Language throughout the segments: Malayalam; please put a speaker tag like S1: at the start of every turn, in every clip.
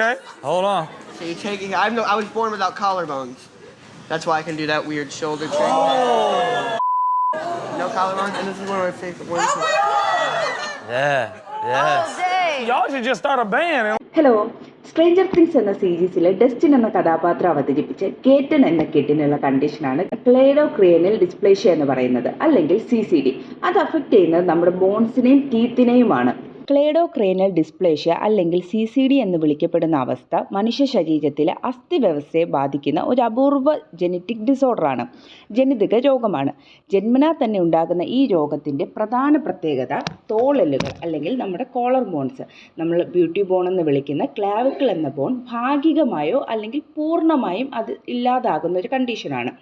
S1: Okay, hold on.
S2: So you're taking. I was born without collarbones. That's why I can do that weird shoulder trick. No collarbones, and this is one of my favorite ones.
S1: Y'all should just start a band.
S3: Hello, stranger things എന്ന സീരീസിലെ ഡസ്റ്റിൻ എന്ന കഥാപാത്രം അവതരിപ്പിച്ച് കേറ്റൻ എന്ന കിഡിനുള്ള കണ്ടീഷനാണ് ക്ലേഡോക്രിയനൽ ഡിസ്പ്ലേഷ്യ എന്ന് പറയുന്നത്, അല്ലെങ്കിൽ CCD. അത് അഫക്റ്റ് ചെയ്യുന്നത് നമ്മുടെ ബോൺസിനെയും ടീത്തിനെയുമാണ്. ക്ലേഡോക്രേനൽ ഡിസ്പ്ലേഷ്യ അല്ലെങ്കിൽ CCD എന്ന് വിളിക്കപ്പെടുന്ന അവസ്ഥ മനുഷ്യ ശരീരത്തിലെ അസ്ഥിവ്യവസ്ഥയെ ബാധിക്കുന്ന ഒരു അപൂർവ ജനറ്റിക് ഡിസോർഡറാണ്, ജനിതക രോഗമാണ്. ജന്മനാ തന്നെ ഉണ്ടാകുന്ന ഈ രോഗത്തിൻ്റെ പ്രധാന പ്രത്യേകത തോളലുകൾ അല്ലെങ്കിൽ നമ്മുടെ കോളർ ബോൺസ്, നമ്മൾ ബ്യൂട്ടി ബോൺ എന്ന് വിളിക്കുന്ന ക്ലാവിക്കിൾ എന്ന ബോൺ ഭാഗികമായോ അല്ലെങ്കിൽ പൂർണ്ണമായും അത് ഇല്ലാതാകുന്ന ഒരു കണ്ടീഷനാണ്.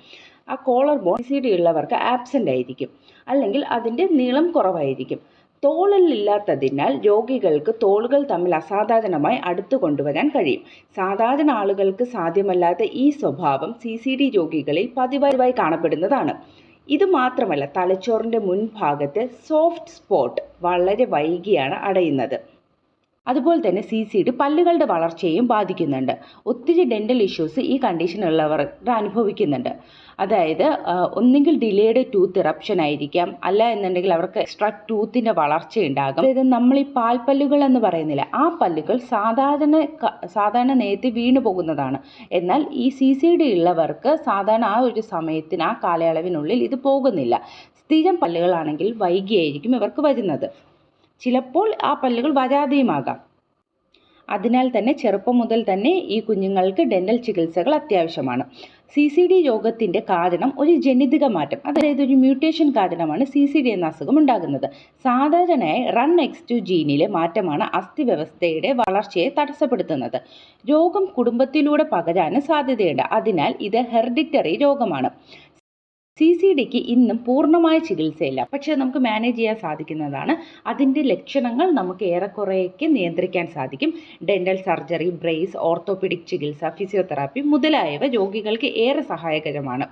S3: ആ കോളർ ബോൺ CCD ഉള്ളവർക്ക് ആബ്സെൻ്റ് ആയിരിക്കും, അല്ലെങ്കിൽ അതിൻ്റെ നീളം കുറവായിരിക്കും. തോളലില്ലാത്തതിനാൽ രോഗികൾക്ക് തോളുകൾ തമ്മിൽ അസാധാരണമായി അടുത്ത് കൊണ്ടുവരാൻ കഴിയും. സാധാരണ ആളുകൾക്ക് സാധ്യമല്ലാത്ത ഈ സ്വഭാവം CCD രോഗികളിൽ പതിവായി കാണപ്പെടുന്നതാണ്. ഇത് മാത്രമല്ല, തലച്ചോറിൻ്റെ മുൻഭാഗത്ത് സോഫ്റ്റ് സ്പോട്ട് വളരെ വൈകിയാണ് അടയുന്നത്. അതുപോലെ തന്നെ CCD പല്ലുകളുടെ വളർച്ചയെയും ബാധിക്കുന്നുണ്ട്. ഒത്തിരി ഡെൻ്റൽ ഇഷ്യൂസ് ഈ കണ്ടീഷനുള്ളവർ അനുഭവിക്കുന്നുണ്ട്. അതായത് ഒന്നുകിൽ ഡിലേഡ് ടൂത്ത് ഇറപ്ഷൻ ആയിരിക്കാം, അല്ല എന്നുണ്ടെങ്കിൽ അവർക്ക് എക്സ്ട്രാ ടൂത്തിൻ്റെ വളർച്ചയുണ്ടാകും. അതായത് നമ്മൾ ഈ പാൽപ്പല്ലുകൾ എന്ന് പറയുന്നില്ല, ആ പല്ലുകൾ സാധാരണ നേരത്തെ വീണു പോകുന്നതാണ്. എന്നാൽ ഈ CCD ഉള്ളവർക്ക് സാധാരണ ആ ഒരു സമയത്തിന്, ആ കാലയളവിനുള്ളിൽ ഇത് പോകുന്നില്ല. സ്ഥിരം പല്ലുകളാണെങ്കിൽ വൈകിയായിരിക്കും ഇവർക്ക് വരുന്നത്. ചിലപ്പോൾ ആ പല്ലുകൾ വരാതെയുമാകാം. അതിനാൽ തന്നെ ചെറുപ്പം മുതൽ തന്നെ ഈ കുഞ്ഞുങ്ങൾക്ക് ഡെൻ്റൽ ചികിത്സകൾ അത്യാവശ്യമാണ്. CCD രോഗത്തിൻ്റെ കാരണം ഒരു ജനിതക മാറ്റം, അതായത് ഒരു മ്യൂട്ടേഷൻ കാരണമാണ് CCD എന്ന അസുഖം ഉണ്ടാകുന്നത്. സാധാരണയായി RUNX2 ജീനിലെ മാറ്റമാണ് അസ്ഥിവ്യവസ്ഥയുടെ വളർച്ചയെ തടസ്സപ്പെടുത്തുന്നത്. രോഗം കുടുംബത്തിലൂടെ പകരാനും സാധ്യതയുണ്ട്. അതിനാൽ ഇത് ഹെറിഡിറ്ററി രോഗമാണ്. CCDക്ക് ഇന്നും പൂർണ്ണമായ ചികിത്സയില്ല, പക്ഷേ നമുക്ക് മാനേജ് ചെയ്യാൻ സാധിക്കുന്നതാണ്. അതിൻ്റെ ലക്ഷണങ്ങൾ നമുക്ക് ഏറെക്കുറേക്ക് നിയന്ത്രിക്കാൻ സാധിക്കും. ഡെൻ്റൽ സർജറി, ബ്രേസ്, ഓർത്തോപീഡിക് ചികിത്സ, ഫിസിയോതെറാപ്പി മുതലായവ രോഗികൾക്ക് ഏറെ സഹായകരമാണ്.